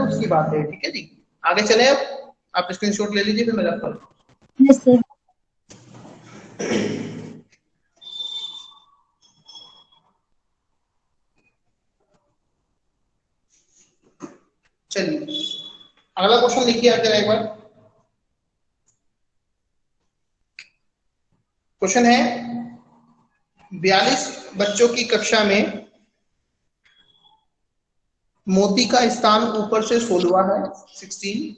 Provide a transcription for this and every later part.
उसकी बात है। ठीक है जी, आगे चले। अब आप स्क्रीनशॉट ले लीजिए, फिर मैं रखता हूँ। Yes sir. चलिए अगला क्वेश्चन लिखिए आप जरा एक बार। क्वेश्चन है 42 बच्चों की कक्षा में मोती का स्थान ऊपर से 16वां है, 16।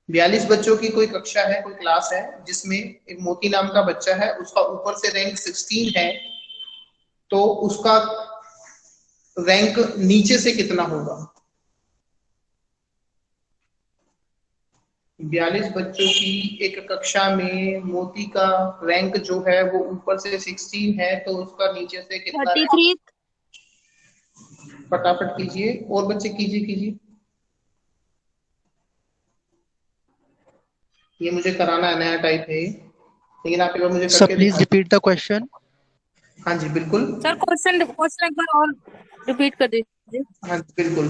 42 बच्चों की कोई कक्षा है, कोई क्लास है, जिसमें एक मोती नाम का बच्चा है, उसका ऊपर से रैंक 16 है, तो उसका रैंक नीचे से कितना होगा? 42 बच्चों की एक कक्षा में मोती का रैंक जो है वो ऊपर से 16 है, तो उसका नीचे से कितना रैंक? 33। फटाफट कीजिए, और बच्चे कीजिए कीजिए। ये मुझे कराना है, नया टाइप है ये, लेकिन आप एक बार मुझे सर करके प्लीज दिखा। Repeat the question. हाँ जी बिल्कुल। सर क्वेश्चन क्वेश्चन एक बार और रिपीट कर दीजिए। हाँ बिल्कुल।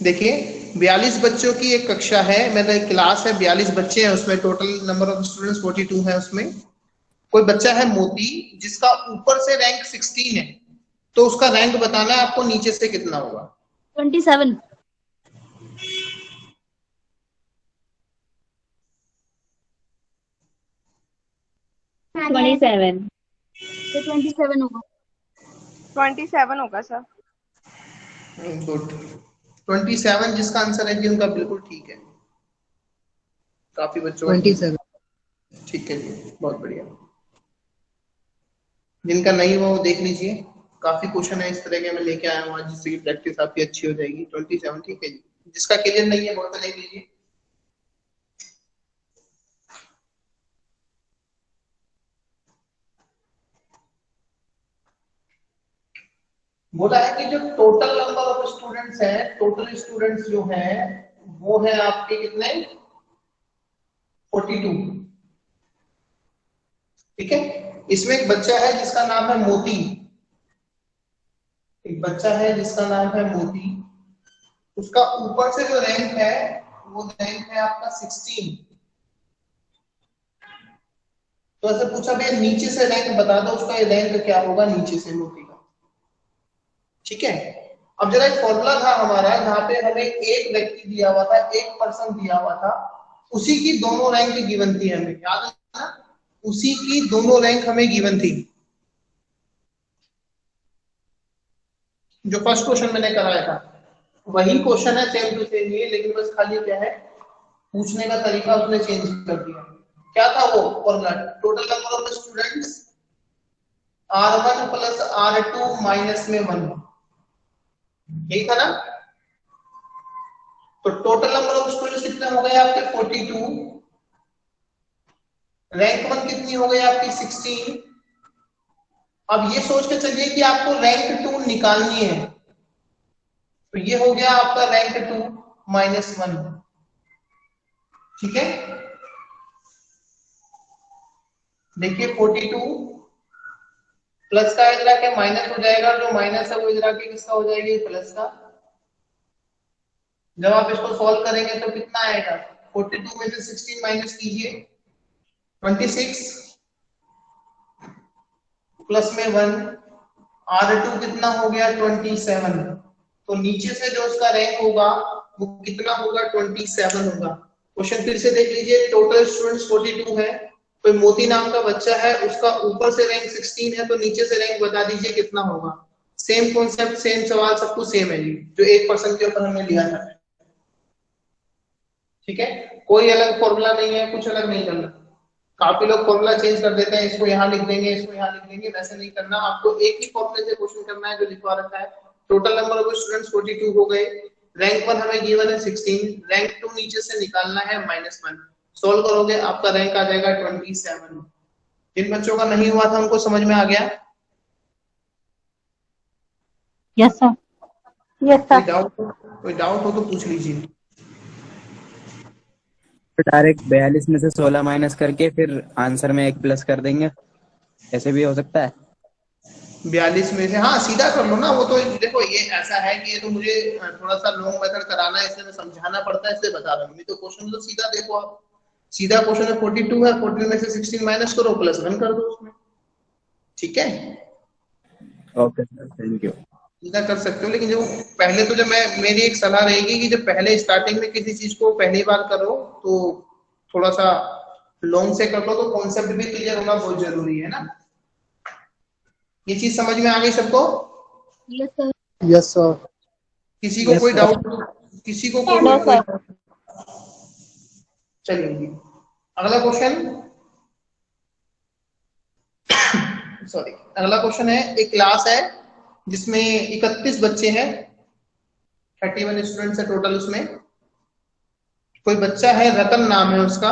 देखिए 42 बच्चों की एक कक्षा है, मतलब एक क्लास है, 42 बच्चे हैं उसमें, टोटल नंबर ऑफ स्टूडेंट्स 42 है। उसमें कोई बच्चा है मोती जिसका ऊपर से रैंक 16 है, तो उसका रैंक बताना है आपको, नीचे से कितना होगा? 27। 27। तो 27 होगा। 27 होगा सर। गुड। 27 जिसका आंसर है जी उनका बिल्कुल ठीक है। काफी बच्चों का ठीक है। 27। ठीक है जी, बहुत बढ़िया। जिनका नहीं हुआ वो देख लीजिए, काफी क्वेश्चन है इस तरह के मैं लेके आया हूँ आज, जिससे कि प्रैक्टिस आपकी अच्छी हो जाएगी। 27 ठीक है जी। जिसका क्लियर नहीं है वो तो देख लीजिए। बोला है कि जो टोटल नंबर ऑफ स्टूडेंट्स है, टोटल स्टूडेंट्स जो है वो है आपके कितने? 42। ठीक है। इसमें एक बच्चा है जिसका नाम है मोती, एक बच्चा है जिसका नाम है मोती, उसका ऊपर से जो रैंक है वो रैंक है आपका 16। तो ऐसे पूछा भैया नीचे से रैंक बता दो, उसका ये रैंक क्या होगा नीचे से मोती का। ठीक है। अब जरा एक फॉर्मूला था हमारा जहां पे हमें एक व्यक्ति दिया हुआ था, एक पर्सन दिया हुआ था, उसी की दोनों रैंक गिवन थी, हमें याद है ना? उसी की दोनों रैंक हमें गिवन थी, जो फर्स्ट क्वेश्चन मैंने कराया था वही क्वेश्चन है, सेम टू सेम ये, लेकिन बस खाली क्या है, पूछने का तरीका उसने चेंज कर दिया। क्या था वो formula? Total number of students R1 plus R2 minus में 1, यही था ना? तो टोटल नंबर ऑफ स्टूडेंट्स कितने हो गए आपके? 42। रैंक 1 कितनी हो गई आपकी? 16। अब ये सोच के चलिए कि आपको रैंक 2 निकालनी है, तो ये हो गया आपका रैंक 2 माइनस 1। ठीक है। देखिए 42 प्लस का इधर आके माइनस हो जाएगा, जो माइनस है वो इधर आके किसका हो जाएगा? प्लस का। जब आप इसको सॉल्व करेंगे तो कितना आएगा? 42 में से 16 माइनस कीजिए, 26 प्लस में 1, R2 कितना हो गया? 27। तो नीचे से जो उसका रैंक होगा वो कितना होगा? 27 होगा। क्वेश्चन फिर से देख लीजिए, टोटल स्टूडेंट्स 42 है, कोई मोती नाम का बच्चा है, उसका ऊपर से रैंक 16 है, तो नीचे से रैंक बता दीजिए कितना होगा। सेम कॉन्सेप्ट, सेम सवाल, सब कुछ सेम है जी, जो एक पर्सन के ऊपर हमने लिया था। ठीक है, कोई अलग फॉर्मूला नहीं है, कुछ अलग नहीं करना। काफी लोग फॉर्मूला चेंज कर देते हैं, इसको यहाँ लिख देंगे, इसको यहाँ लिख देंगे, वैसे नहीं करना। आपको एक ही फॉर्मूले से क्वेश्चन करना है जो लिखवा रखा है। टोटल नंबर ऑफ स्टूडेंट्स 42 हो गए, रैंक 1 हमें गिवन है 16, रैंक 2 नीचे से निकालना है -1। सॉल्व करोगे आपका रैंक आ जाएगा 27। जिन बच्चों का नहीं हुआ था उनको समझ में आ गया? Yes sir. यस कोई सर। डाउट हो, कोई डाउट हो तो पूछ लीजिए। डायरेक्ट 42 में से 16 माइनस करके फिर आंसर में 1 प्लस कर देंगे, ऐसे भी हो सकता है? 42 में से, हाँ सीधा कर लो ना, वो तो देखो ये ऐसा है कि ये तो मुझे थोड़ा सा लॉन्ग मेथड कराना है, इसलिए मैं समझाना पड़ता है, इसलिए बता रहा हूँ। नहीं तो क्वेश्चन तो सीधा देखो आप, सीधा क्वेश्चन है 42 है, 14 में से 16 माइनस करो, प्लस 1 कर दो उसमें, ठीक है, ओके सर, थैंक यू। सीधा कर सकते हो। लेकिन जो पहले तो, जब मैं, मेरी एक सलाह रहेगी कि जब पहले स्टार्टिंग में किसी चीज को पहली बार करो तो थोड़ा सा लॉन्ग से कर लो, तो कॉन्सेप्ट भी क्लियर होना बहुत जरूरी है ना। ये चीज समझ में आ गई सबको? Yes sir. Yes sir. किसी को कोई डाउट, किसी को कोई चलिए जी, अगला क्वेश्चन सॉरी, अगला क्वेश्चन है, एक क्लास है जिसमें 31 बच्चे हैं, 31 स्टूडेंट्स है टोटल। उसमें कोई बच्चा है, रतन नाम है उसका,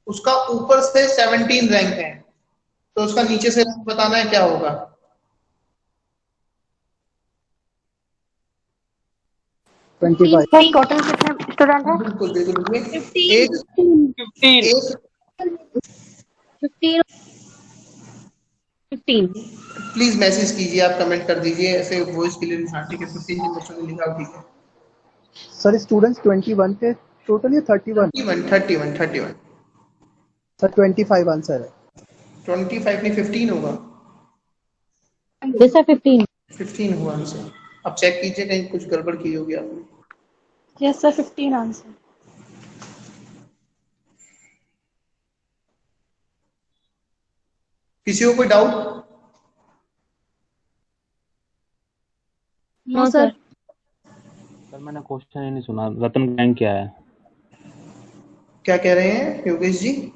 उसका ऊपर से 17 रैंक है, तो उसका नीचे से रैंक बताना है, क्या होगा? 25। टोटल कितने स्टूडेंट है? बिल्कुल बिल्कुल, एक 15 प्लीज मैसेज कीजिए, आप कमेंट कर दीजिए, ऐसे वॉइस क्लियर। हाँ ठीक है, 15 जिन बच्चों ने लिखा, ठीक है। सर स्टूडेंट्स 21 थे टोटल या 31? 31 सर 25 आंसर है। 25 नहीं, 15 होगा। यस सर 15 15 हुआ आंसर। अब चेक कीजिए, कहीं कुछ गड़बड़ की होगी आपने। Yes sir 15 answer. किसी को कोई डाउट? No sir. सर मैंने क्वेश्चन ही नहीं सुना, रतन का रैंक क्या है? क्या कह रहे हैं योगेश जी?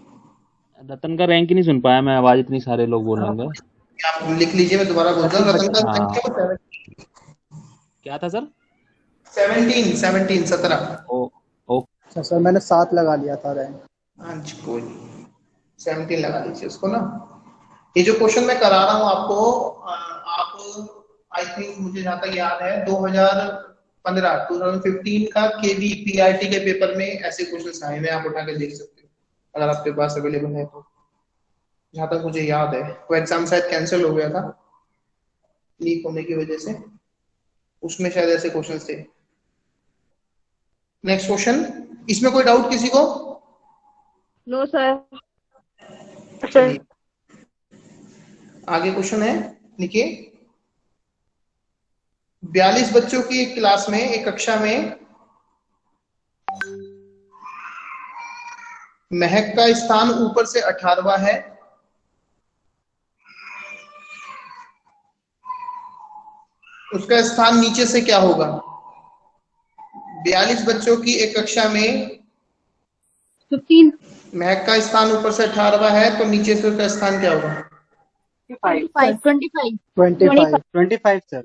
रतन का रैंक ही नहीं सुन पाया मैं, आवाज इतनी सारे लोग बोल रहे हैं। आप लिख लीजिए, मैं दोबारा बोल रहा हूँ। रतन का हाँ। क्या होता है? क्या था सर? 17 ओ ओ अच्छा सर, मैंने 7 लगा लिया था रैंक। हाँ जी, कोई 17 लगा दीजिए उसको ना। ये जो क्वेश्चन मैं करा रहा हूँ आपको, आप आई थिंक, मुझे जहाँ तक याद है 2015 का केवी पीआरटी के पेपर में ऐसे क्वेश्चन आए हैं, आप उठा के देख सकते हो अगर आपके पास अवेलेबल है तो। जहां तक मुझे याद है वो एग्जाम शायद कैंसिल हो गया था लीक होने की वजह से, उसमें शायद ऐसे क्वेश्चन थे। नेक्स्ट क्वेश्चन, इसमें कोई डाउट किसी को? No sir. चलिए आगे क्वेश्चन है, लिखिए। 42 बच्चों की एक क्लास में, एक कक्षा में महक का स्थान ऊपर से 18वां है, उसका स्थान नीचे से क्या होगा? 42 बच्चों की एक कक्षा में 15 महक का स्थान ऊपर से 18वां है, तो नीचे से उसका स्थान क्या होगा? 25 25 25 sir.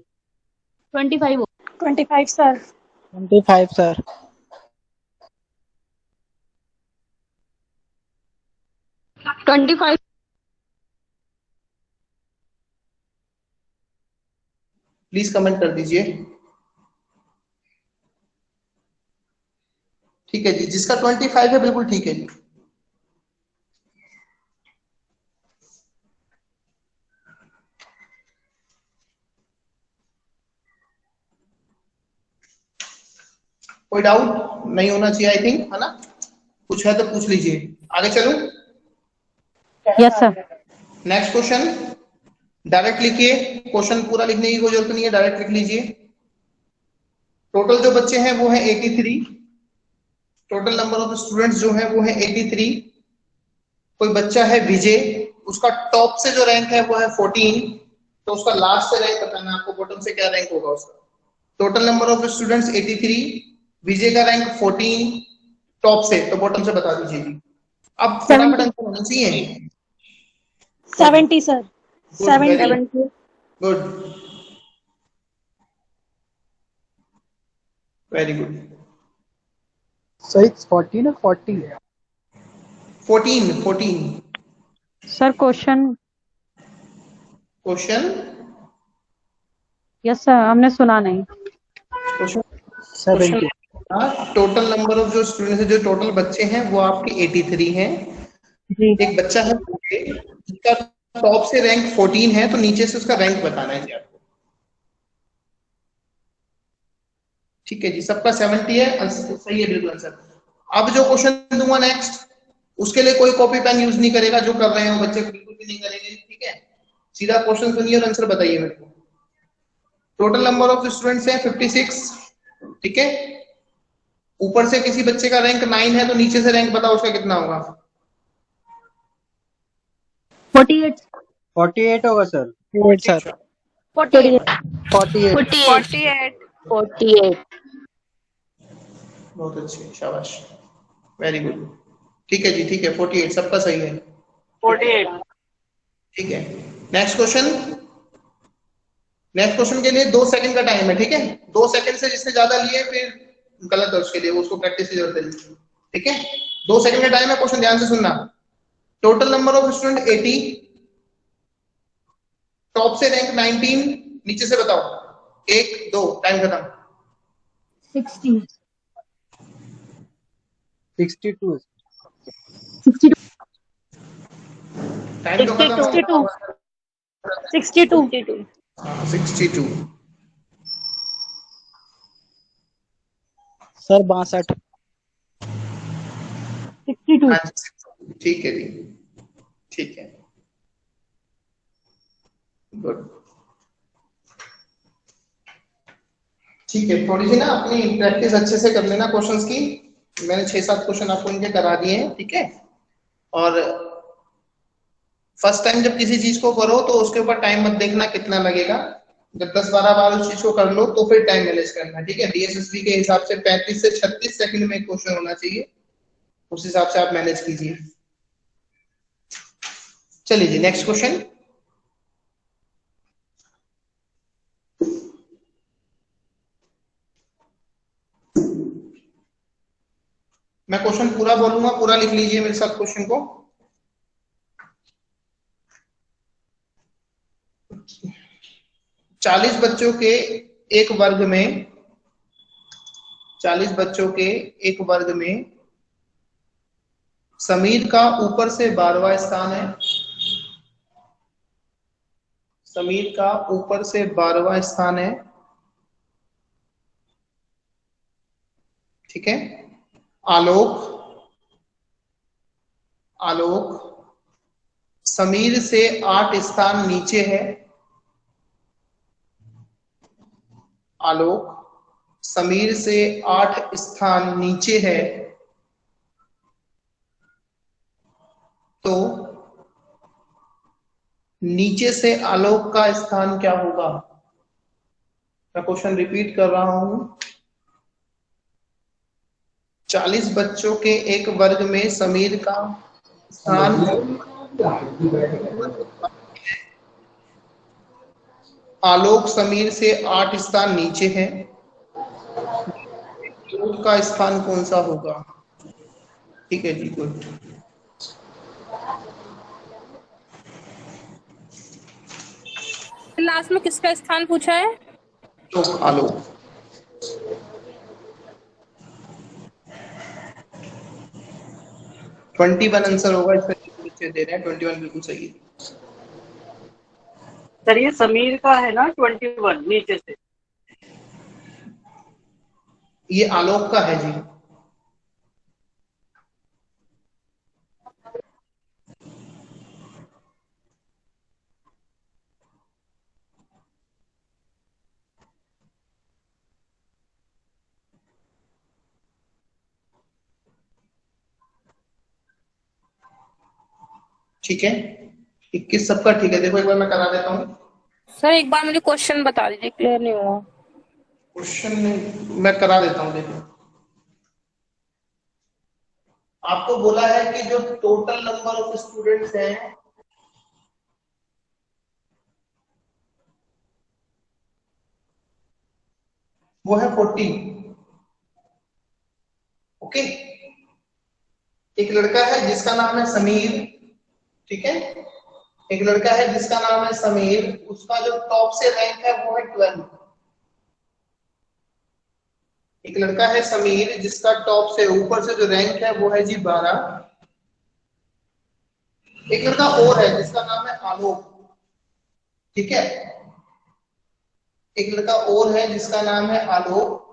25 25 sir. 25 sir. 25 please comment कर दीजिए। ठीक है जी, जिसका 25 है बिल्कुल ठीक है जी। कोई डाउट नहीं होना चाहिए आई थिंक, है ना? कुछ है तो पूछ लीजिए। आगे चलूं? Yes sir. Next question, direct लिखिए, क्वेश्चन पूरा लिखने की कोई जरूरत नहीं है, डायरेक्ट लिख लीजिए। टोटल जो बच्चे हैं वो है 83, टोटल नंबर ऑफ स्टूडेंट्स जो है वो है 83। कोई बच्चा है विजय, उसका टॉप से जो रैंक है वो है 14, तो उसका लास्ट से रैंक बताना है आपको, बॉटम से क्या रैंक होगा उसका। टोटल नंबर ऑफ स्टूडेंट्स 83, विजय का रैंक 14, टॉप से, तो बॉटम से बता दीजिए जी। अब फटाफट आंसर होना चाहिए। 70 सर। 70 good, very good. सही 14 और 40 है। 14 sir question. Question yes sir, हमने सुना नहीं। क्वेश्चन 70। टोटल नंबर ऑफ जो स्टूडेंट्स है, जो टोटल बच्चे हैं वो आपके 83 हैं। जी एक बच्चा है जिसका टॉप से रैंक 14 है तो नीचे से उसका रैंक बताना है जी आपको। ठीक है जी, सबका 70 है, सही है बिल्कुल आंसर। अब जो क्वेश्चन दूंगा नेक्स्ट, उसके लिए कोई कॉपी पेन यूज नहीं करेगा, जो कर रहे हो बच्चे बिल्कुल भी नहीं करेंगे। ठीक है, सीधा क्वेश्चन सुनिए और आंसर बताइए मेरे को। टोटल नंबर ऑफ स्टूडेंट्स है 56। ठीक है, ऊपर से किसी बच्चे का रैंक 9 है तो नीचे से रैंक बताओ उसका कितना होगा। 48 48 होगा सर। 48 सर। 48 48 48 बहुत अच्छे, शाबाश, वेरी गुड। ठीक है जी, ठीक है, 48 सबका सही है। 48 ठीक है, नेक्स्ट क्वेश्चन। नेक्स्ट क्वेश्चन के लिए 2 सेकंड का टाइम है। ठीक है, 2 सेकंड से जिसने ज्यादा लिए फिर गलत है उसके लिए, उसको प्रैक्टिस की जरूरत है। ठीक है, 2 सेकंड का टाइम है, क्वेश्चन ध्यान से सुनना। Total number of student 80, top से रैंक 19, नीचे से बताओ। 1 2 टाइम खत्म। 60 62 टाइम तो खत्म हो गया। 62 62 सर 62। 62 हाँ जी, ठीक है जी, ठीक है, गुड। ठीक है, थोड़ी सी ना अपनी प्रैक्टिस अच्छे से कर लेना क्वेश्चंस की। मैंने 6-7 क्वेश्चन आपको इनके करा दिए हैं। ठीक है, और फर्स्ट टाइम जब किसी चीज को करो तो उसके ऊपर टाइम मत देखना कितना लगेगा। जब 10-12 बार उस चीज को कर लो तो फिर टाइम मैनेज करना। ठीक है, डीएसएसबी के हिसाब से 35 से 36 सेकंड में क्वेश्चन होना चाहिए, उस हिसाब से आप मैनेज कीजिए। चलिए जी, नेक्स्ट क्वेश्चन। मैं क्वेश्चन पूरा बोलूंगा, पूरा लिख लीजिए मेरे साथ क्वेश्चन को। 40 बच्चों के एक वर्ग में 40 बच्चों के एक वर्ग में समीर का ऊपर से 12वां स्थान है। समीर का ऊपर से 12वां स्थान है। ठीक है, आलोक आलोक समीर से 8 स्थान नीचे है। आलोक समीर से 8 स्थान नीचे है, तो नीचे से आलोक का स्थान क्या होगा। मैं क्वेश्चन रिपीट कर रहा हूं। 40 बच्चों के एक वर्ग में समीर का स्थान, आलोक समीर से 8 स्थान नीचे है, आलोक का स्थान कौन सा होगा। ठीक है जी, गुड। लास्ट में किसका स्थान पूछा है? आलोक 21 आंसर होगा, इसका बच्चे दे रहे हैं 21 बिल्कुल सही है। सर ये समीर का है ना 21 नीचे से। ये आलोक का है जी। ठीक है, 21 सबका ठीक है। देखो एक बार मैं करा देता हूँ सर एक बार मुझे क्वेश्चन बता दीजिए, क्लियर नहीं हुआ। क्वेश्चन, मैं करा देता हूँ। देखो आपको बोला है कि जो टोटल नंबर ऑफ स्टूडेंट्स हैं वो है 40। ओके, एक लड़का है जिसका नाम है समीर। ठीक है, एक लड़का है जिसका नाम है समीर, उसका जो टॉप से रैंक है वो है 12। एक लड़का है समीर जिसका टॉप से ऊपर से जो रैंक है वो है जी 12। एक लड़का और है जिसका नाम है आलोक, ठीक है, एक लड़का और है जिसका नाम है आलोक।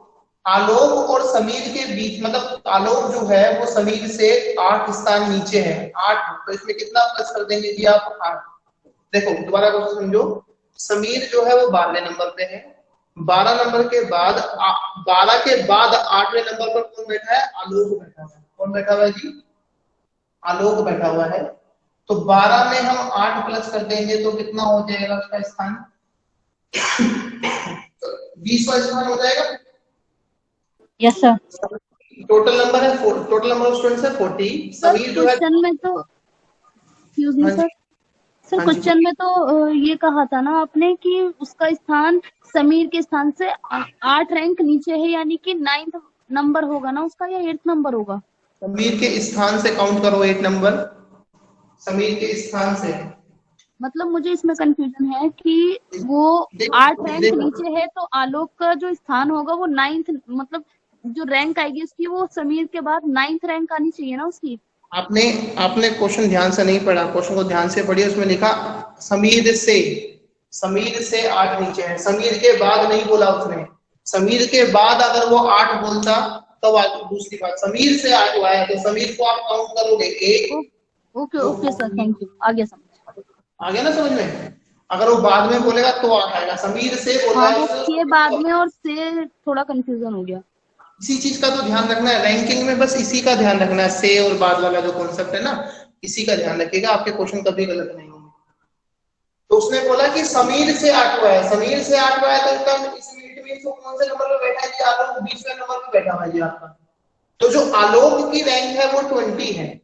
आलोक और समीर के बीच, मतलब आलोक जो है वो समीर से 8 स्थान नीचे है, 8, तो इसमें कितना प्लस कर देंगे जी आप? 8। देखो दोबारा क्वेश्चन समझो, समीर जो है वो 12वें नंबर पे है, 12 नंबर के बाद 12 के बाद 8वें नंबर पर कौन बैठा है? आलोक बैठा हुआ है। कौन बैठा हुआ है जी? आलोक बैठा हुआ है। तो 12 में हम 8 प्लस कर देंगे तो कितना हो जाएगा उसका स्थान? 20वां स्थान हो जाएगा। Yes sir. टोटल नंबर है टोटल नंबर ऑफ स्टूडेंट्स है 40। सर समीर जो है, क्वेश्चन में तो एक्सक्यूज मी हाँ जी, सर, सर हाँ जी, क्वेश्चन में तो ये कहा था ना आपने कि उसका स्थान समीर के स्थान से 8 रैंक नीचे है, यानी कि 9th नंबर होगा ना उसका, या 8th नंबर होगा? समीर के स्थान से काउंट करो 8 नंबर, समीर के स्थान से। मतलब मुझे इसमें कंफ्यूजन है कि वो 8 रैंक नीचे है तो आलोक का जो स्थान होगा वो 9th, मतलब जो रैंक आएगी उसकी वो समीर के बाद 9th रैंक आनी चाहिए ना उसकी। आपने आपने क्वेश्चन ध्यान से नहीं पढ़ा, क्वेश्चन को ध्यान से पढ़िए। उसमें लिखा समीर से 8 नीचे है, समीर के बाद नहीं बोला उसने। समीर के बाद अगर वो 8 बोलता तब दूसरी बात, समीर से 8 हुआ है तो समीर को आप काउंट करोगे 1। Okay okay sir, thank you, आ गया समझ। आ गया ना समझ में? अगर वो बाद में बोलेगा तो आ जाएगा। समीर से बोला हाँ, है वो तो के बाद में और से थोड़ा कंफ्यूजन हो गया। इसी चीज का तो ध्यान रखना है रैंकिंग में, बस इसी का ध्यान रखना है, से और बाद वाला जो कॉन्सेप्ट है ना, इसी का ध्यान रखिएगा, आपके क्वेश्चन कभी गलत नहीं होंगे। तो उसने बोला कि समीर से 8 हुआ है, समीर से 8 हुआ है तो इसमें वो कौन से नंबर पे बैठा है जी? आलोक 20वें नंबर पे बैठा हुआ है जी आपका। तो जो आलोक की रैंक है वो 20 है।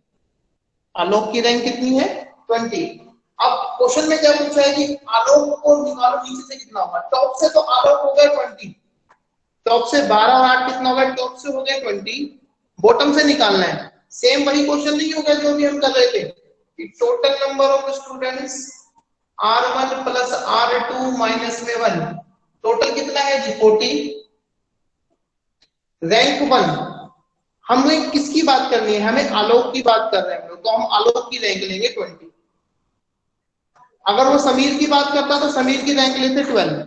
आलोक की रैंक कितनी है? 20। अब क्वेश्चन में क्या पूछा है कि आलोक को निकालो नीचे से कितना होगा। टॉप से तो आलोक हो गया 20, टॉप से 12 और 8 कितना होगा? टॉप से हो गया 20, बॉटम से निकालना है। सेम वही क्वेश्चन नहीं होगा जो भी हम कर रहे थे कि total number of students R1 plus R2 minus में 1, टोटल कितना है जी? 40। रैंक 1, हमें किसकी बात करनी है? हमें आलोक की बात कर रहे हैं, तो हम आलोक की रैंक लेंगे 20। अगर वो समीर की बात करता तो समीर की रैंक लेते 12,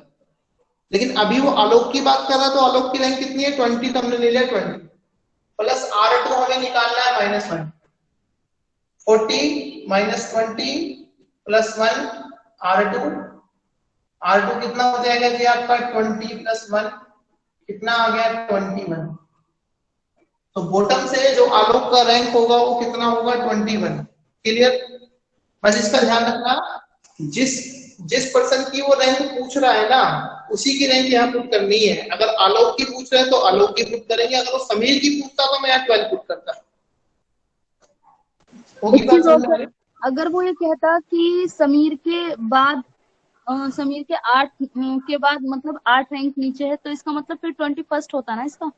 लेकिन अभी वो आलोक की बात कर रहा है तो आलोक की रैंक कितनी है? 20, तो हमने ले लिया 20 प्लस R2 हमें निकालना है -1। 40 माइनस 20 प्लस 1 R2 कितना हो जाएगा जी आपका? 20 प्लस 1 कितना आ गया? 21। तो बॉटम से जो आलोक का रैंक होगा वो कितना होगा? 21। क्लियर? बस इसका ध्यान रखना, जिस पर्सन की वो रैंक पूछ रहा है ना उसी की रैंक यहाँ पुट करनी है। अगर आलोक की पूछ रहे हैं तो आलोक की पुट करेंगे, अगर वो समीर की पूछता तो मैं यहाँ 12 पुट करता। एक चीज और सर, अगर वो ये कहता कि समीर के बाद समीर के 8 के बाद मतलब 8 रैंक नीचे है, तो इसका मतलब फिर 21st होता ना इसका।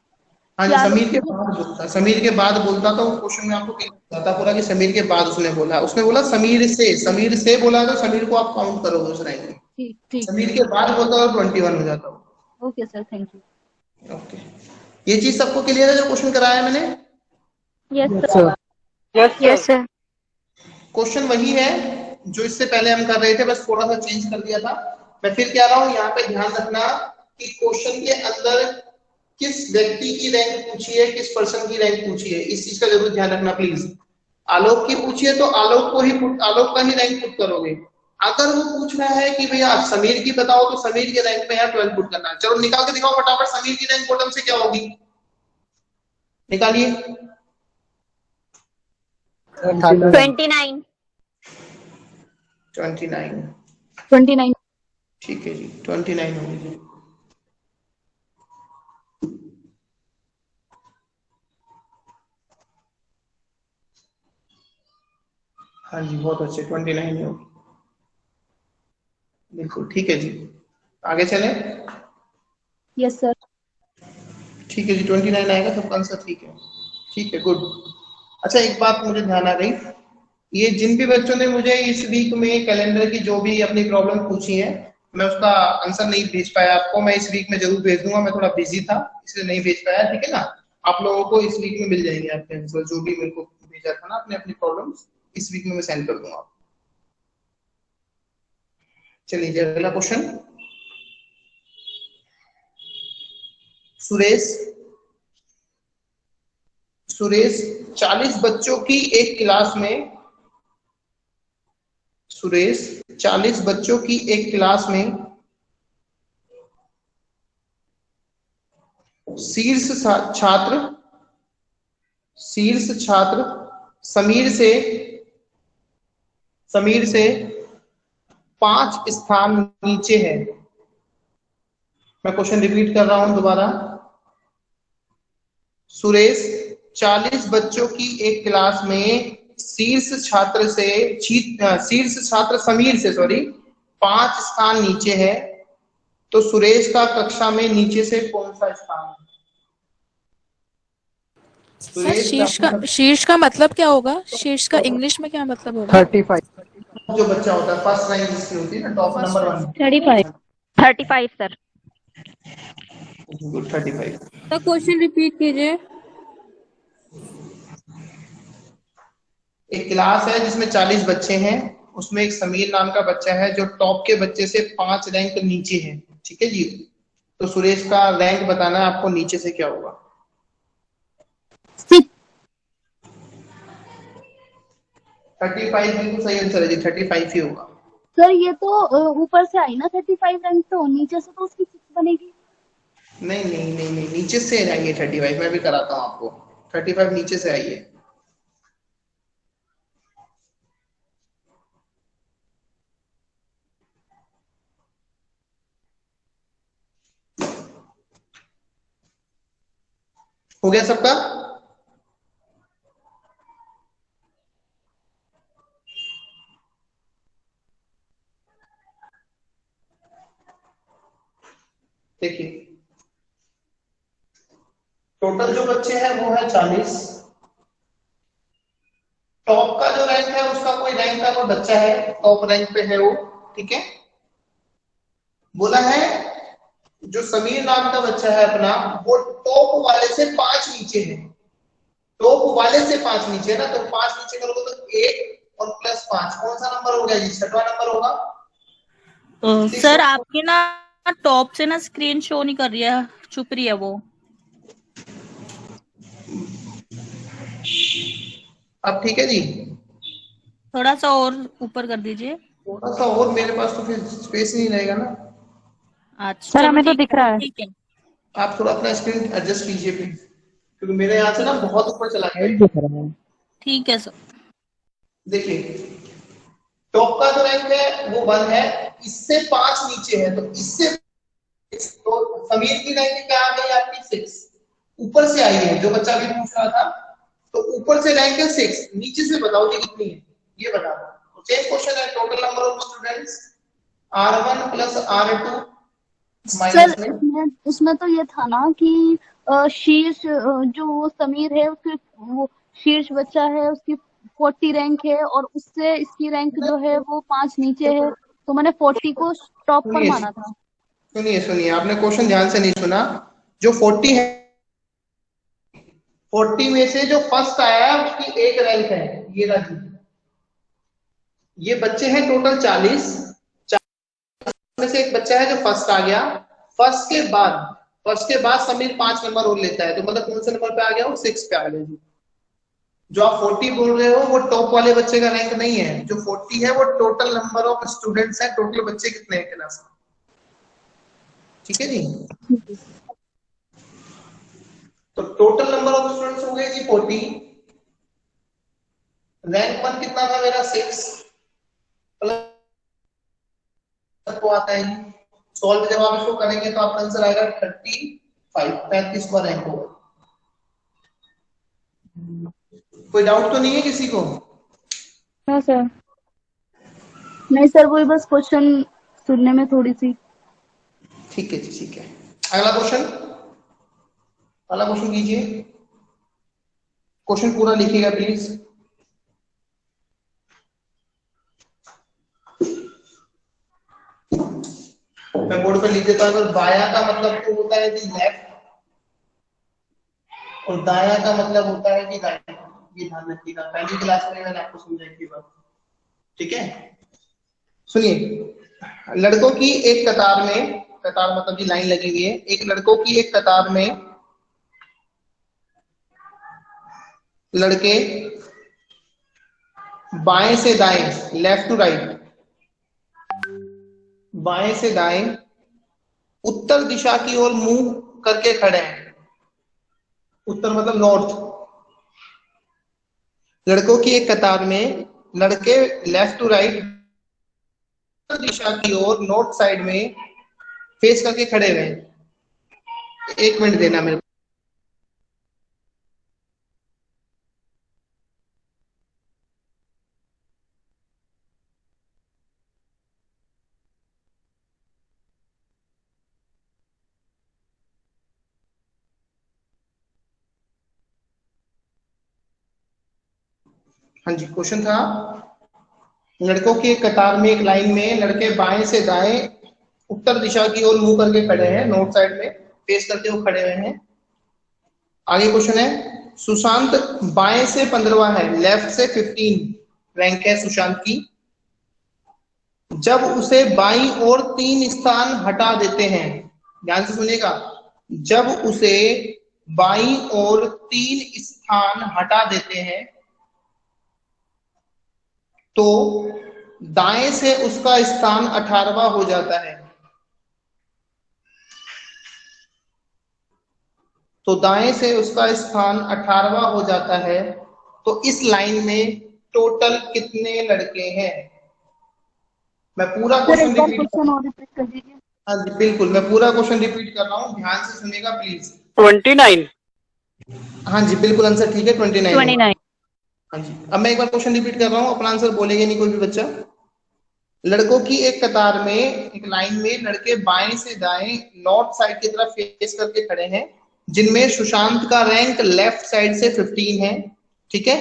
हाँ जी, समीर के बाद बोलता, समीर के बाद बोलता तो क्वेश्चन में आपको बताता पूरा कि समीर के बाद उसने बोला, उसने बोला समीर से बोला तो समीर को आप काउंट करोगे उस रैंक में। ठीक, समीर के बाद बोलता तो 21 हो जाता। Okay sir, thank you. Okay, ये चीज सबको क्लियर है जो क्वेश्चन कराया मैंने? Yes sir. Yes sir. Question वही है जो इससे पहले हम कर रहे थे, बस थोड़ा सा चेंज कर दिया था। मैं फिर कह रहा हूँ, यहाँ पे ध्यान रखना कि क्वेश्चन के अंदर किस व्यक्ति की रैंक पूछी है, किस पर्सन की रैंक पूछी है, इस चीज का जरूर ध्यान रखना प्लीज। आलोक की पूछी है तो आलोक का ही रैंक पुट करोगे। अगर वो पूछ रहा है कि भैया समीर की बताओ तो समीर के रैंक में यहाँ 12 पुट करना है। चलो निकाल के दिखाओ फटाफट, समीर की रैंक बॉटम से क्या होगी? निकालिए। 29। ठीक है जी, 29 होगी जी। हाँ जी, बहुत अच्छे, 29 होगी, बिल्कुल ठीक है जी। आगे चले? Yes sir. ठीक है जी, 29 आएगा सबका आंसर। ठीक है, गुड। अच्छा, एक बात मुझे ध्यान आ गई, ये जिन भी बच्चों ने मुझे इस वीक में कैलेंडर की जो भी अपनी प्रॉब्लम पूछी है, मैं उसका आंसर नहीं भेज पाया आपको, मैं इस वीक में जरूर भेज दूंगा, मैं थोड़ा बिजी था इसलिए नहीं भेज पाया, ठीक है ना? आप लोगों को इस वीक में मिल जाएंगे आपके आंसर, जो भी मेरे को भेजा था ना अपने अपनी प्रॉब्लम्स, इस वीक में मैं सेंड कर दूंगा। चलिए अगला क्वेश्चन। सुरेश 40 बच्चों की एक क्लास में, सुरेश 40 बच्चों की एक क्लास में शीर्ष छात्र समीर से 5 स्थान नीचे है। मैं क्वेश्चन रिपीट कर रहा हूं दोबारा। सुरेश 40 बच्चों की एक क्लास में शीर्ष छात्र समीर से 5 स्थान नीचे है, तो सुरेश का कक्षा में नीचे से कौन सा स्थान है? सर शीर्ष का मतलब क्या होगा? शीर्ष का इंग्लिश में क्या मतलब होगा? 35 जो बच्चा होता है फर्स्ट रैंक जिसकी होती है ना, टॉप नंबर 1। 35 सर। गुड 35। तो क्वेश्चन रिपीट कीजिए। एक क्लास है जिसमें 40 बच्चे हैं, उसमें एक समीर नाम का बच्चा है जो टॉप के बच्चे से 5 रैंक नीचे है। ठीक है जी। तो सुरेश का रैंक बताना है आपको, नीचे से क्या होगा? 35 बिल्कुल सही आंसर है जी, 35 ही होगा। सर ये तो ऊपर से आई ना 35 रैंक, तो नीचे से तो उसकी 6 बनेगी। नहीं, नीचे से आएंगे 35। मैं भी कराता हूँ आपको। 35 नीचे से आई है। हो गया सबका? देखिए टोटल जो बच्चे हैं वो है 40। टॉप का जो रैंक है उसका कोई रैंक का कोई बच्चा है, टॉप रैंक पे है वो। ठीक है। बोला है जो समीर नाम का बच्चा है अपना, वो टॉप वाले से 5 नीचे है। टॉप वाले से 5 नीचे है ना, तो 5 नीचे करोगे तो 1 और प्लस 5 कौन सा नंबर हो गया जी? 6वां नंबर होगा। सर आपके ना टॉप से ना स्क्रीन शो नहीं कर रही है, छुप रही है वो। अब ठीक है जी। थोड़ा सा और ऊपर कर दीजिए। थोड़ा सा और, मेरे पास तो फिर स्पेस नहीं रहेगा ना। अच्छा सर हमें तो दिख रहा है। ठीक है। आप थोड़ा अपना स्क्रीन एडजस्ट कीजिए प्लीज, क्योंकि मेरे यहाँ से ना बहुत ऊपर चला गया। ठीक है सर। देखिए टॉप का जो रैंक है वो 1 है, इससे 5 नीचे है, तो इससे तो समीर की रैंक क्या आ गई आपकी? 6 ऊपर से आई है। जो बच्चा अभी पूछ रहा था, तो ऊपर से रैंक है 6, नीचे से बताओ जी कितनी है, ये बता दो। सेम क्वेश्चन है, total number of students R1 plus R2 minus sir में। उसमें तो ये था ना कि शीर्ष जो वो समीर है उसके वो शीर्ष बच्चा है, उसकी 40 रैंक है और उससे इसकी रैंक जो है वो 5 नीचे है, तो मैंने 40 को टॉप पर माना था। सुनिए आपने क्वेश्चन ध्यान से नहीं सुना। जो 40 है, 40 में से जो फर्स्ट आया है उसकी 1 रैंक है, ये रही। ये बच्चे हैं टोटल 40 में से एक बच्चा है जो फर्स्ट आ गया। फर्स्ट के बाद समीर 5 नंबर और लेता है, तो मतलब कौन से नंबर पे आ गया? वो 6 पे आ गया। जो आप 40 बोल रहे हो वो टॉप वाले बच्चे का रैंक नहीं है। जो 40 है वो टोटल नंबर ऑफ स्टूडेंट्स है, टोटल बच्चे कितने हैं क्लास में। ठीक है जी। तो टोटल नंबर ऑफ स्टूडेंट्स हो गए जी 40। रैंक 1 कितना था मेरा? 6 प्लस तो आता है जी। सॉल्व जब आप इसको करेंगे तो आपका आंसर आएगा 35 का रैंक होगा। कोई डाउट तो नहीं है किसी को? हाँ सर। नहीं सर, वही बस क्वेश्चन सुनने में थोड़ी सी। ठीक है जी, ठीक है। अगला क्वेश्चन कीजिए। क्वेश्चन पूरा लिखिएगा प्लीज। मैं बोर्ड पर लिख देता हूं। अगर बाया का मतलब तो होता है जी लेफ्ट, और दाया का मतलब होता है कि राइट। ये ध्यान रखिएगा, पहली क्लास में मैंने आपको समझाई थी बात। ठीक है, सुनिए लड़कों की एक कतार में, कतार मतलब की लाइन लगी हुई है, एक लड़कों की एक कतार में लड़के बाएं से दाएं, लेफ्ट टू राइट, बाएं से दाएं उत्तर दिशा की ओर मुंह करके खड़े हैं। उत्तर मतलब नॉर्थ। लड़कों की एक कतार में लड़के लेफ्ट टू राइट उत्तर दिशा की ओर नॉर्थ साइड में फेस करके खड़े हुए हैं। 1 मिनट देना मेरे को। हाँ जी, क्वेश्चन था लड़कों की एक कतार में एक लाइन में लड़के बाएं से दाएं उत्तर दिशा की ओर मुंह करके खड़े हैं, नॉर्थ साइड में फेस करके वो खड़े हुए हैं। आगे क्वेश्चन है सुशांत बाएं से 15वां है, लेफ्ट से 15 रैंक है सुशांत की। जब उसे बाईं ओर 3 स्थान हटा देते हैं, ध्यान से सुनिएगा, जब उसे बाईं ओर 3 स्थान हटा देते हैं तो दाएं से उसका स्थान 18वां हो जाता है। तो दाएं से उसका स्थान 18वां हो जाता है। तो इस लाइन में टोटल कितने लड़के हैं? मैं पूरा क्वेश्चन रिपीट कर दीजिए। हाँ जी बिल्कुल, मैं पूरा क्वेश्चन रिपीट कर रहा हूँ, ध्यान से सुनिएगा प्लीज। 29। हाँ जी बिल्कुल, आंसर ठीक है 29। 29। हाँ जी, अब मैं एक बार क्वेश्चन रिपीट कर रहा हूँ, अपना आंसर बोलेंगे नहीं कोई भी बच्चा। लड़कों की एक कतार में एक लाइन में लड़के बाएं से दाएं नॉर्थ साइड की तरफ फेस करके खड़े हैं, जिनमें सुशांत का रैंक लेफ्ट साइड से 15 है, ठीक है।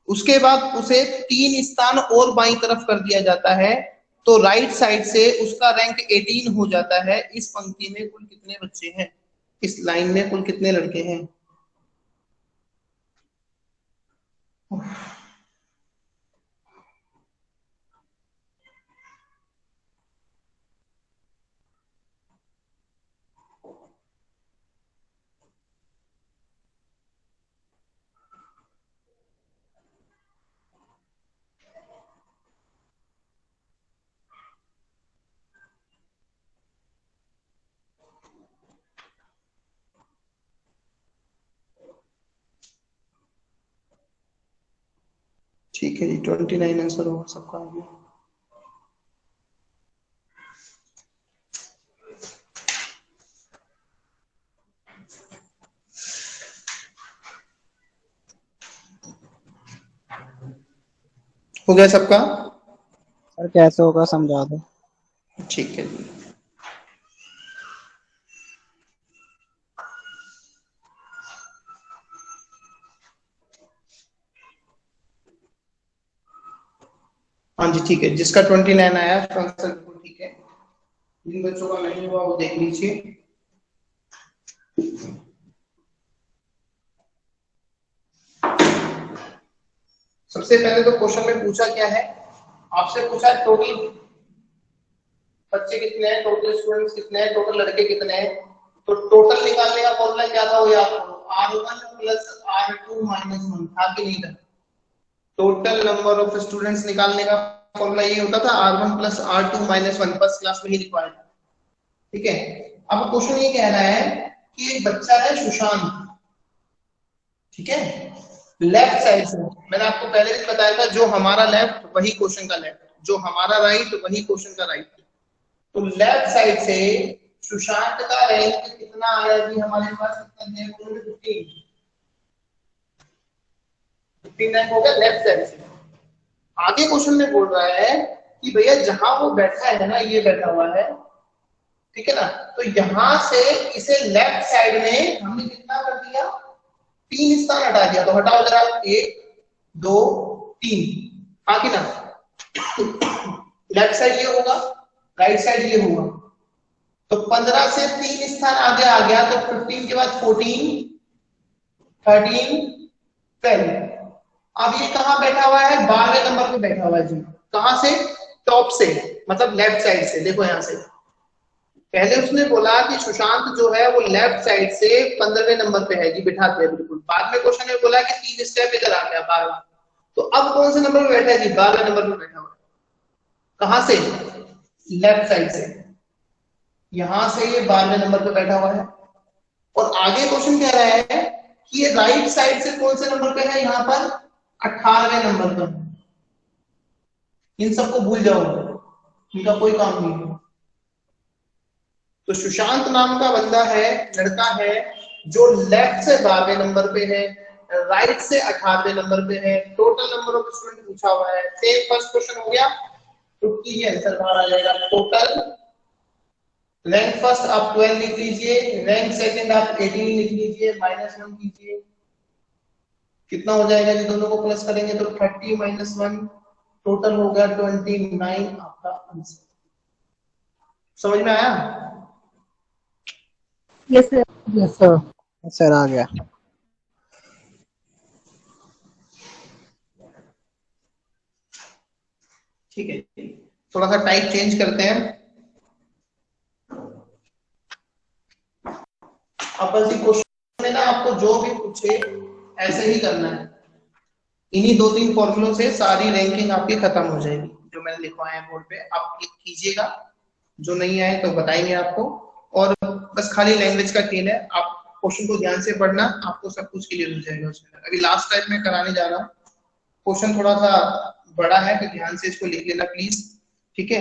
उसके बाद उसे 3 स्थान और बाईं तरफ कर दिया जाता है तो राइट साइड से उसका रैंक 18 हो जाता है। इस पंक्ति में कुल कितने बच्चे हैं? इस लाइन में कुल कितने लड़के हैं? ठीक है जी, 29 आंसर होगा सबका। आगे हो गया सबका? सर कैसे होगा समझा दो। ठीक है जी। हाँ जी ठीक है, जिसका 29 आया उसका आंसर बिल्कुल ठीक है। जिन बच्चों का नहीं हुआ वो देख लीजिए। सबसे पहले तो क्वेश्चन में पूछा क्या है, आपसे पूछा टोटल बच्चे कितने हैं, टोटल स्टूडेंट्स कितने हैं, टोटल लड़के कितने हैं। तो टोटल निकालने का फॉर्मूला क्या था वो याद करो, R1 प्लस R2 माइनस 1 था कि नहीं था? टोटल नंबर ऑफ स्टूडेंट्स निकालने का फॉर्मूला ये होता था R1 plus R2 minus 1, first class में ही लिखवाया था, ठीक है। अब क्वेश्चन ये कह रहा है कि एक बच्चा है सुशांत, ठीक है, लेफ्ट साइड से। मैंने आपको पहले भी बताया था जो हमारा लेफ्ट वही क्वेश्चन का लेफ्ट, जो हमारा राइट वही क्वेश्चन का राइट। तो लेफ्ट साइड से सुशांत का रैंक कितना आया जी हमारे पास? कितना है? 15 रैंक हो गया लेफ्ट साइड से। आगे क्वेश्चन में बोल रहा है कि भैया जहां वो बैठा है ना, ये बैठा हुआ है, ठीक है ना, तो यहां से इसे लेफ्ट साइड में हमने कितना कर दिया? 3 स्थान हटा दिया। तो हटाओ जरा, 1 2 3, हाँ कि ना? लेफ्ट साइड ये होगा, राइट साइड ये होगा। तो 15 से 3 स्थान आगे आ गया तो 15 के बाद 14 13 12। अब ये कहां बैठा हुआ है? 12वें नंबर पे बैठा हुआ है जी। कहां से? टॉप से, मतलब लेफ्ट साइड से। देखो यहाँ से पहले उसने बोला कि सुशांत जो है वो लेफ्ट साइड से 15वें नंबर पे है जी, बिठाते हैं बिल्कुल। बाद में क्वेश्चन में बोला कि 3 स्टेप इधर आ गया 12। तो अब कौन से नंबर पे बैठा है जी? 12 नंबर पे बैठा हुआ है। कहां से? लेफ्ट साइड से। यहां से ये 12वें नंबर पे बैठा हुआ है। और आगे क्वेश्चन कह रहा है कि ये राइट साइड से कौन से नंबर पे है? यहाँ पर 18वें नंबर पर। इन सबको भूल जाओ, इनका कोई काम नहीं है। तो सुशांत नाम का बंदा है, लड़का है, जो लेफ्ट से 12वें नंबर पे है, राइट से 18वें नंबर पे है। टोटल नंबर ऑफ स्टूडेंट पूछा हुआ है। सेम फर्स्ट क्वेश्चन हो गया, 50 ही आंसर बाहर आ जाएगा। टोटल रैंक फर्स्ट आप 12 लिख लीजिए, रैंक सेकंड आप 18 लिख लीजिए, -1 कीजिए। कितना हो जाएगा जी? दोनों को प्लस करेंगे तो 30 - 1 टोटल हो गया 29 आपका आंसर। समझ में आया? Yes sir. सर आ गया। ठीक है, थोड़ा सा टाइप चेंज करते हैं। अपन सी क्वेश्चन में ना आपको जो भी पूछे ऐसे ही करना है। इन्हीं 2-3 फॉर्मूलों से सारी रैंकिंग आपकी खत्म हो जाएगी। जो मैंने लिखवाया है बोर्ड पे आप क्लिक कीजिएगा, जो नहीं आए तो बताएंगे आपको। और बस खाली लैंग्वेज का खेल है, आप क्वेश्चन को ध्यान से पढ़ना, आपको सब कुछ क्लियर हो जाएगा उसमें। अभी लास्ट टाइप में कराने जा रहा हूँ, क्वेश्चन थोड़ा सा बड़ा है तो ध्यान से इसको लिख लेना प्लीज, ठीक है।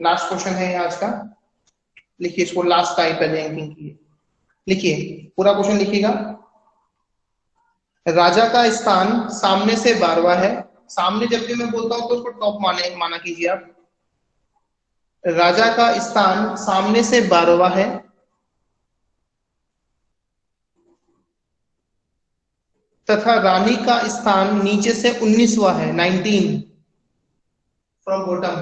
लास्ट क्वेश्चन है आज का, लिखिए इसको, लास्ट टाइप है रैंकिंग की। लिखिए पूरा क्वेश्चन लिखिएगा। राजा का स्थान सामने से 12वां है। सामने जब भी मैं बोलता हूं तो उसको टॉप माना कीजिए आप। राजा का स्थान सामने से 12वां है तथा रानी का स्थान नीचे से 19वां है, 19 फ्रॉम बॉटम।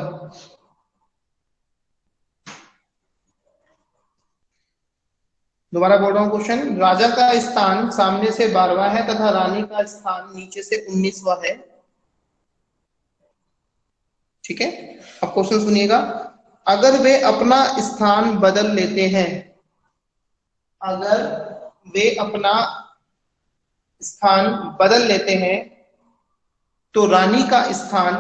दोबारा बोल रहा हूं क्वेश्चन, राजा का स्थान सामने से 12वां है तथा रानी का स्थान नीचे से 19वां है, ठीक है। अब क्वेश्चन सुनिएगा। अगर वे अपना स्थान बदल लेते हैं, अगर वे अपना स्थान बदल लेते हैं तो रानी का स्थान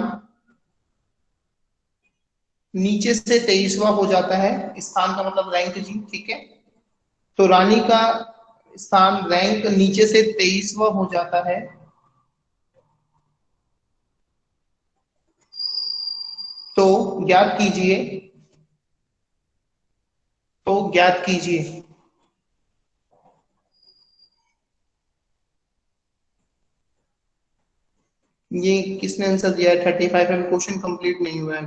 नीचे से 23वां हो जाता है। स्थान का मतलब रैंक जी, ठीक है। तो रानी का स्थान रैंक नीचे से 23वां हो जाता है। तो ज्ञात कीजिए, तो ज्ञात कीजिए ये किसने आंसर दिया है? 35 है, क्वेश्चन कंप्लीट नहीं हुआ है।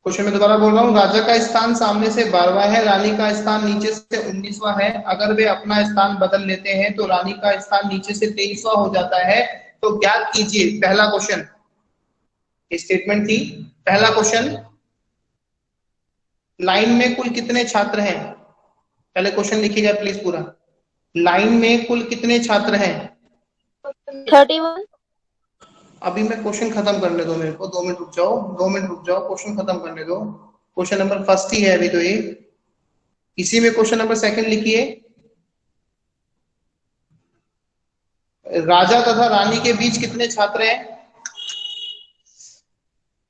क्वेश्चन में दोबारा बोल रहा हूँ, राजा का स्थान सामने से 12वां है, रानी का स्थान नीचे से 19वां है। अगर वे अपना स्थान बदल लेते हैं तो रानी का स्थान नीचे से 23वां हो जाता है। तो ज्ञात कीजिए। पहला क्वेश्चन स्टेटमेंट थी। पहला क्वेश्चन, लाइन में कुल कितने छात्र हैं? पहले क्वेश्चन लिखिएगा प्लीज पूरा। लाइन में कुल कितने छात्र हैं? 31। अभी मैं क्वेश्चन खत्म करने दो मेरे को, 2 मिनट रुक जाओ, 2 मिनट रुक जाओ, क्वेश्चन खत्म करने दो। क्वेश्चन नंबर फर्स्ट ही है अभी तो ये। इसी में क्वेश्चन नंबर सेकंड लिखिए। राजा तथा रानी के बीच कितने छात्र हैं?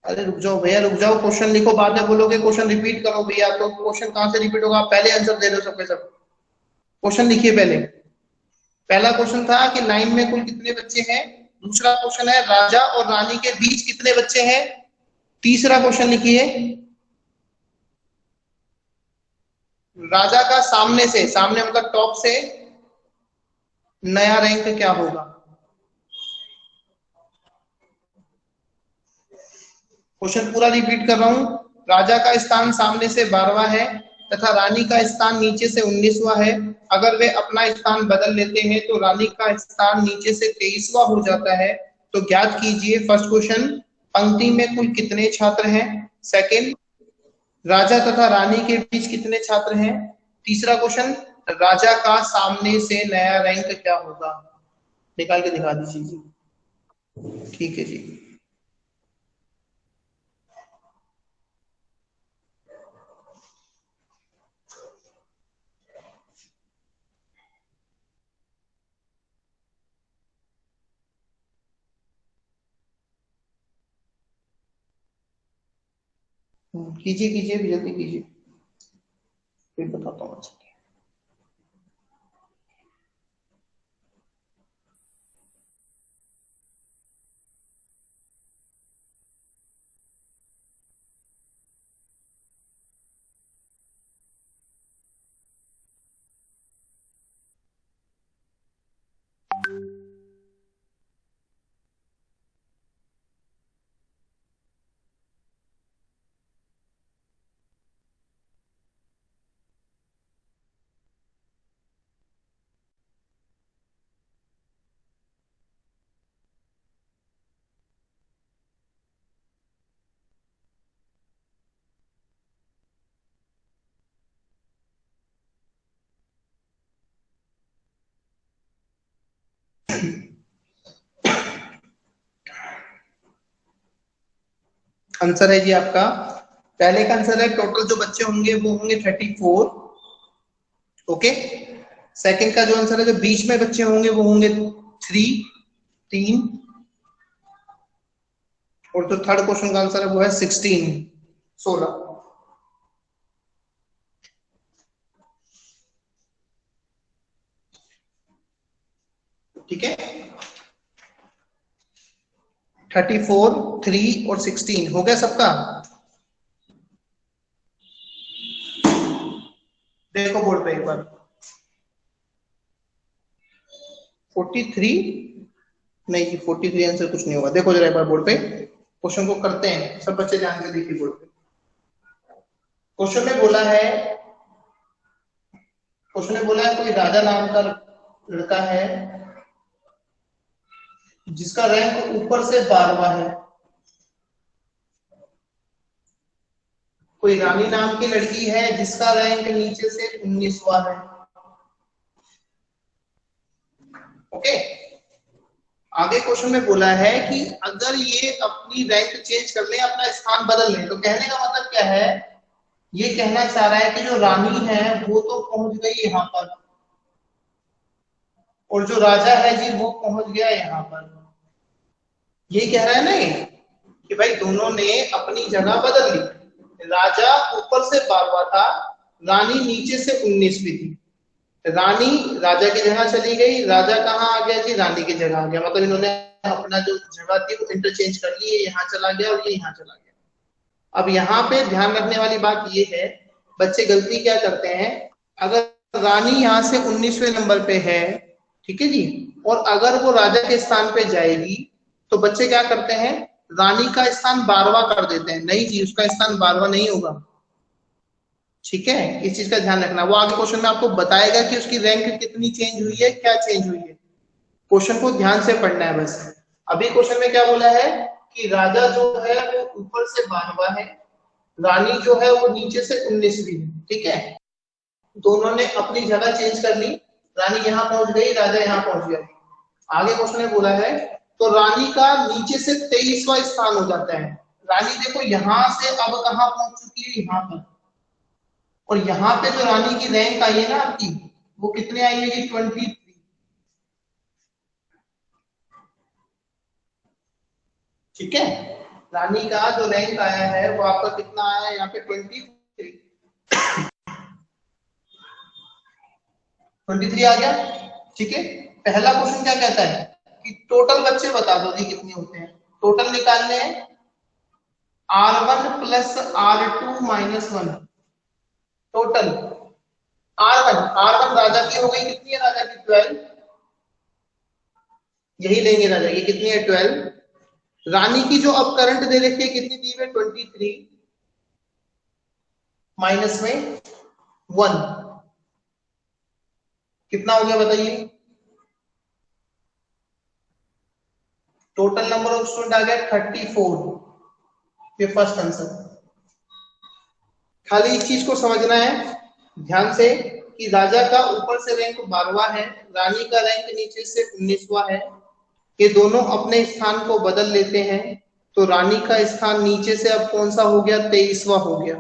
अरे रुक जाओ भैया, रुक जाओ, क्वेश्चन लिखो, बाद में बोलोगे क्वेश्चन रिपीट करो भैया। तो क्वेश्चन कहां से रिपीट होगा? पहले आंसर दे दो सबके सब। क्वेश्चन लिखिए पहले। पहला क्वेश्चन था कि लाइन में कुल कितने बच्चे हैं। दूसरा क्वेश्चन है राजा और रानी के बीच कितने बच्चे हैं। तीसरा क्वेश्चन लिखिए, राजा का सामने से, सामने मतलब टॉप से, नया रैंक क्या होगा। क्वेश्चन पूरा रिपीट कर रहा हूं। राजा का स्थान सामने से 12वां है तथा रानी का स्थान नीचे से 19वां है। अगर वे अपना स्थान बदल लेते हैं तो रानी का स्थान नीचे से 23वां हो जाता है। तो ज्ञात कीजिए। फर्स्ट क्वेश्चन, पंक्ति में कुल कितने छात्र हैं। सेकंड, राजा तथा रानी के बीच कितने छात्र हैं। तीसरा क्वेश्चन, राजा का सामने से नया रैंक क्या होगा। निकाल के दिखा दीजिए। ठीक है जी। कीजिए कीजिए, जल्दी कीजिए, फिर बताता हूँ। आंसर है जी आपका, पहले का आंसर है टोटल जो बच्चे होंगे वो होंगे 34। ओके, सेकंड का जो आंसर है, जो बीच में बच्चे होंगे वो होंगे 3, और जो थर्ड क्वेश्चन का आंसर है वो है 16। ठीक है, 34, 3 और 16 हो गया सबका। देखो बोर्ड पे एक बार, 43 नहीं जी, 43 आंसर कुछ नहीं होगा। देखो जरा एक बार बोर्ड पे, क्वेश्चन को करते हैं, सब बच्चे ध्यान से देखिए बोर्ड पे। क्वेश्चन में बोला है, कोई राजा नाम का लड़का है जिसका रैंक ऊपर से 12वां है। कोई रानी नाम की लड़की है जिसका रैंक नीचे से 19वां है। ओके, आगे क्वेश्चन में बोला है कि अगर ये अपनी रैंक चेंज कर ले, अपना स्थान बदल ले, तो कहने का मतलब क्या है, ये कहना चाह रहा है कि जो रानी है वो तो पहुंच गई यहाँ पर, और जो राजा है जी वो पहुंच गया यहाँ पर। ये कह रहा है ना कि भाई दोनों ने अपनी जगह बदल ली। राजा ऊपर से 12वां था, रानी नीचे से 19वीं थी। रानी राजा की जगह चली गई, राजा कहाँ आ गया जी, रानी की जगह आ गया। मतलब इन्होंने अपना जो जगह थी वो इंटरचेंज कर ली, ये यहाँ चला गया और ये यहाँ चला गया। अब यहाँ पे ध्यान रखने वाली बात ये है, बच्चे गलती क्या करते हैं, अगर रानी यहाँ से 19वें नंबर पे है, ठीक है जी, और अगर वो राजा के स्थान पे जाएगी तो बच्चे क्या करते हैं, रानी का स्थान 12वां कर देते हैं। नहीं जी, उसका स्थान 12वां नहीं होगा। ठीक है, इस चीज का ध्यान रखना। वो आगे क्वेश्चन में आपको बताएगा कि उसकी रैंक कितनी चेंज हुई है, क्या चेंज हुई है। क्वेश्चन को ध्यान से पढ़ना है बस। अभी क्वेश्चन में क्या बोला है कि राजा जो है वो ऊपर से 12वां है, रानी जो है वो नीचे से 19वीं है। ठीक है, दोनों ने अपनी जगह चेंज कर ली, रानी यहाँ पहुंच गई, राजा यहाँ पहुंच गया। आगे क्वेश्चन में बोला है तो रानी का नीचे से 23वां स्थान हो जाता है। रानी देखो यहां से अब कहां पहुंच चुकी है, यहाँ पर, और यहाँ पे जो रानी की रैंक आई है ना आपकी, वो कितने आई है जी, 23। ठीक है, रानी का जो रैंक आया है वो आपका कितना आया है यहाँ पे, 23 आ गया। ठीक है, पहला क्वेश्चन क्या कहता है कि टोटल बच्चे बता दो जी कितने होते हैं। टोटल निकालने हैं R1 plus R2 minus 1। Total R1 राजा की हो गई, कितनी है राजा की, 12। यही लेंगे राजा की, कितनी है, 12। रानी की जो अब करंट दे रखी है कितनी दी है, 23, माइनस में 1, कितना हो गया बताइए। टोटल नंबर ऑफ स्टूडेंट आ गया 34। ये फर्स्ट आंसर। खाली इस चीज को समझना है ध्यान से कि राजा का ऊपर से रैंक 12वां है, रानी का रैंक नीचे से 19वां है। ये दोनों अपने स्थान को बदल लेते हैं, तो रानी का स्थान नीचे से अब कौन सा हो गया, 23वां हो गया।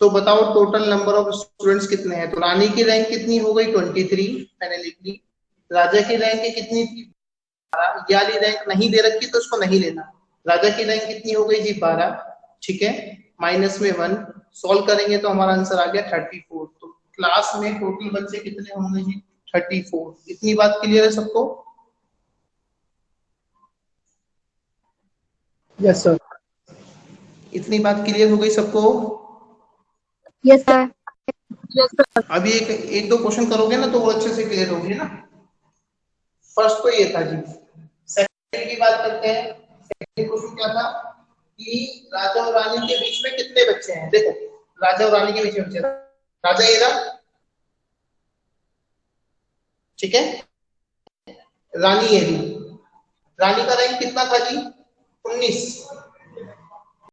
तो बताओ टोटल नंबर ऑफ स्टूडेंट्स कितने हैं। तो रानी की रैंक कितनी हो गई, 23 मैंने लिख ली। राजा की रैंक कितनी थी, 12। ये वाली रैंक नहीं दे रखी तो उसको नहीं लेना। राजा की रैंक कितनी हो गई जी, 12, ठीक है, माइनस में 1, सॉल्व करेंगे तो हमारा आंसर आ गया 34। तो क्लास में टोटल बच्चे कितने होंगे जी, 34। इतनी बात क्लियर है सबको? Yes sir. इतनी बात क्लियर हो गई सबको? Yes sir. अभी एक दो क्वेश्चन करोगे ना तो वो अच्छे से क्लियर होगी ना। फर्स्ट तो ये था जी। सेकंड की बात करते हैं। सेकंड क्वेश्चन क्या था कि राजा और रानी के बीच में कितने बच्चे हैं। देखो राजा और रानी के बीच में बच्चे, राजा ये रहा, ठीक है, रानी ये रही। रानी का रैंक कितना था जी, 19।